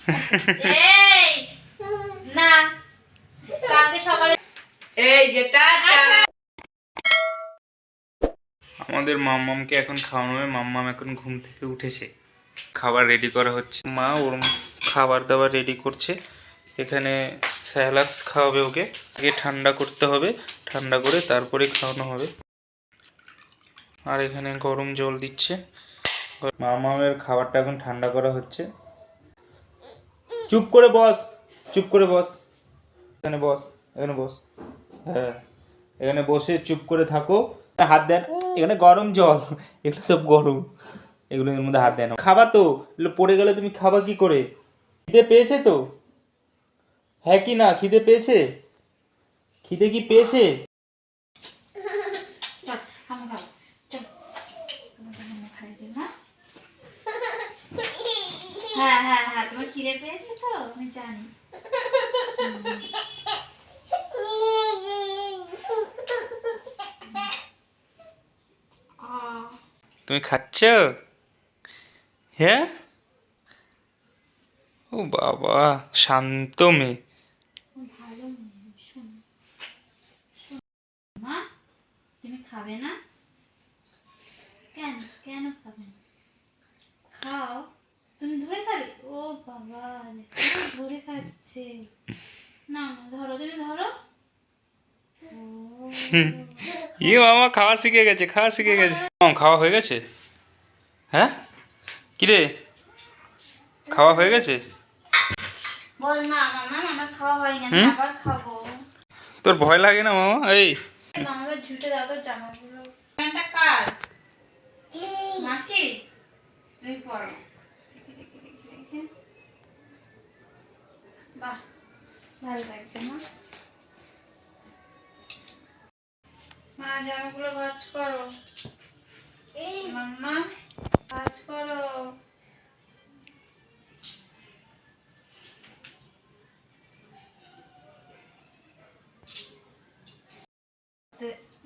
এই না কালকে সকালে এই যে টাটা। আমাদের মাম্মামকে এখন খাওয়ানো হবে। মাম্মাম এখন ঘুম থেকে উঠেছে, খাবার রেডি করা হচ্ছে। মা ওর খাবার দাবার রেডি করছে। এখানে স্যালাক্স খাওয়াবে ওকে, আগে ঠান্ডা করতে হবে, ঠান্ডা করে তারপরে খাওয়ানো হবে। আর এখানে গরম জল দিচ্ছে। মামামের খাবারটা এখন ঠান্ডা করা হচ্ছে। চুপ করে বস, চুপ করে বস, এখানে বস, এখানে বস। হ্যাঁ, এখানে বসে চুপ করে থাকো। হাত দেন, এখানে গরম জল, এগুলো সব গরম, এগুলো এর মধ্যে হাত দেন। খাবা তো, এগুলো পড়ে গেলে তুমি খাবা কি করে? খিদে পেয়েছে তো? হ্যাঁ কি না, খিদে পেয়েছে? খিদে কি পেয়েছে? হ্যাঁ হ্যাঁ হ্যাঁ, তোমার খিদে পেয়েছে তো আমি জানি। তুমি খাচ্ছ? হ্যাঁ, ও বাবা, শান্ত মেয়ে। ভালো মা, তুমি খাবে না কেন? কেন খাবে না? খাও, তুমি ধরে খাবে। ও বাবা, ধরে খাচ্ছে। না না, ধরো, তুমি ধরো। ইয়ে মামা খাওয়া শিখে গেছে, খাওয়া শিখে গেছে। খাওয়া হয়ে গেছে? হ্যাঁ কিরে, খাওয়া হয়ে গেছে? বল না মামা, আমার খাওয়া হয়নি, আমি আবার খাবো। তোর ভয় লাগে না মামা? এই মামাকে ঝুটে দাও তো জামাগুলো। প্যান্টটা কার? মাসি, তুমি পরো। বাহ, ভালো লাগছে না? মা জামাগুলো ভাঁজ করো। মাম্মা ভাঁজ করো।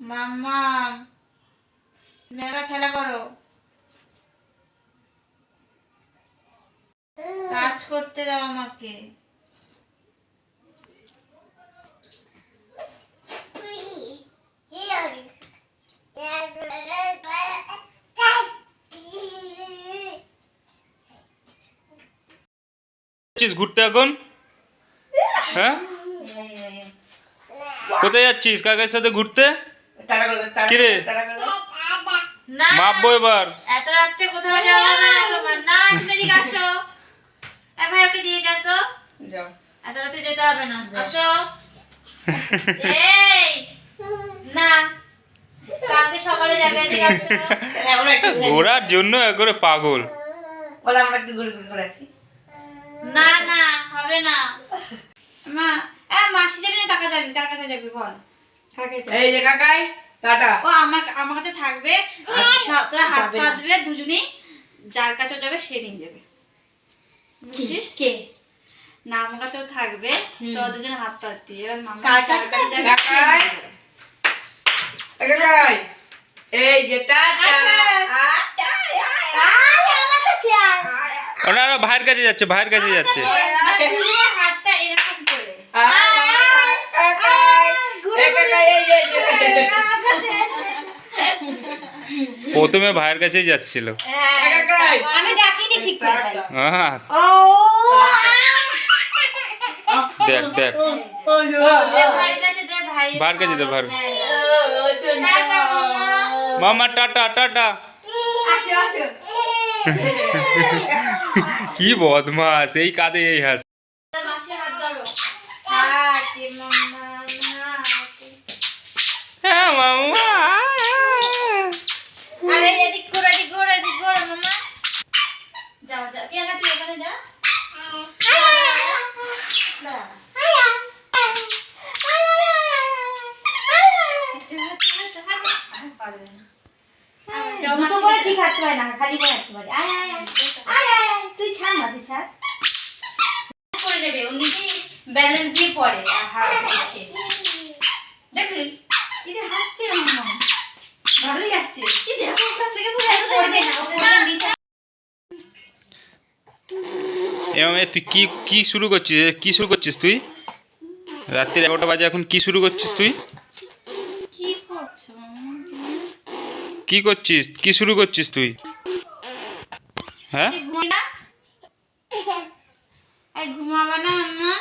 মাম্মা, তুমি একটা খেলা করো, কাজ করতে দাও আমাকে। যাচ্ছিস ঘুরতে এখন? হ্যাঁ, কোথায় যাচ্ছিস? কাকার সাথে ঘুরতে? কিরে না, মাপবো এবার। এত রাত্রে কোথাও যাওয়া হবে না তোমার। না, তুমি এদিকে আসো। ভাই ওকে দিয়ে যা তো। যাও, এত রাতে যেতে হবে না, আসো। এই না, কালকে সকালে যাবে, এদিকে আসো। ঘোরার জন্য একবারে পাগল। বলে আমরা একটু ঘুরে ঘুরে আসি। না না, হবে না মা। মাসি যাবি না কাকা যাবি? কার কাছে যাবি বল? এই যে কাকাই টাটা। ও আমার কাছে থাকবে, তোরা হাত পা ধুয়ে দুজনেই যার কাছে যাবে সে নিয়ে যাবে, বুঝছিস? কে না, আমার কাছেও থাকবে, তো দুজনে হাত পা দিয়ে মামা কার কাছে যাবে। কাকাই কাকাই, এই যে টাটা। ওরা ভাইয়ের কাছে যাচ্ছে, ভাইয়ের কাছে যাচ্ছে। হাতটা এরকম করে প্রথমে ভাইয়ের কাছেই যাচ্ছিল। আমি ডাকিনি ঠিক করে। দেখ দেখ, ভাইয়ের কাছে দে, ভাইয়ের কাছে দে, ভাইয়ের। মামা টাটা টাটা। আসো আসো। কি বদমাস, এই কাঁদে এই হাস। মাসি হাত ধরো। হাতে মাম্মা হাতে। হ্যাঁ মামা। আরে এদিক ঘোরা, এদিক ঘোরা, এদিক ঘোরা মাম্মা। যাও যাও, পিয়ানা তুই এখানে যা। দুটো করে ঠিক হাঁটতে পারে না, খালি করে হাঁটতে পারে। আয় আয় আয় আয় আয়, তুই ছাড় না, তুই ছাড়। করে নেবে, ও নিজে ব্যালেন্স দিয়ে পড়ে। দেখলি এটা হাঁটছে মাম্মা, ভালোই লাগছে। কি দেখো ওখান থেকে পুরো পড়বে না, ও পড়বে নিচে। তুই কি কি শুরু করছিস? কি শুরু করছিস তুই? রাত্রি 11টা বাজে, এখন কি শুরু করছিস তুই? কি করছো মামা? কি করছিস? কি শুরু করছিস তুই? হ্যাঁ, তুই ঘুমাবি না? এই ঘুমাবা না মাম্মা?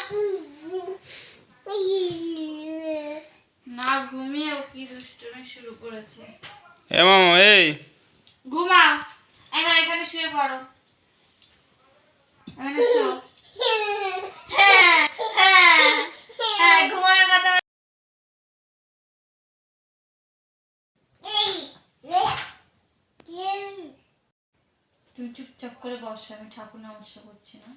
না ঘুমিয়েও কি দুষ্টুমি শুরু করেছে। মামা এই ঘুমাও। এই না এখানে শুয়ে পড়ো। এখানে শো। হ্যাঁ, হ্যাঁ, হ্যাঁ, ঘুমানোর কথা। তুমি চুপচাপ করে বসো, আমি ঠাকুর নমস্কার করছি না।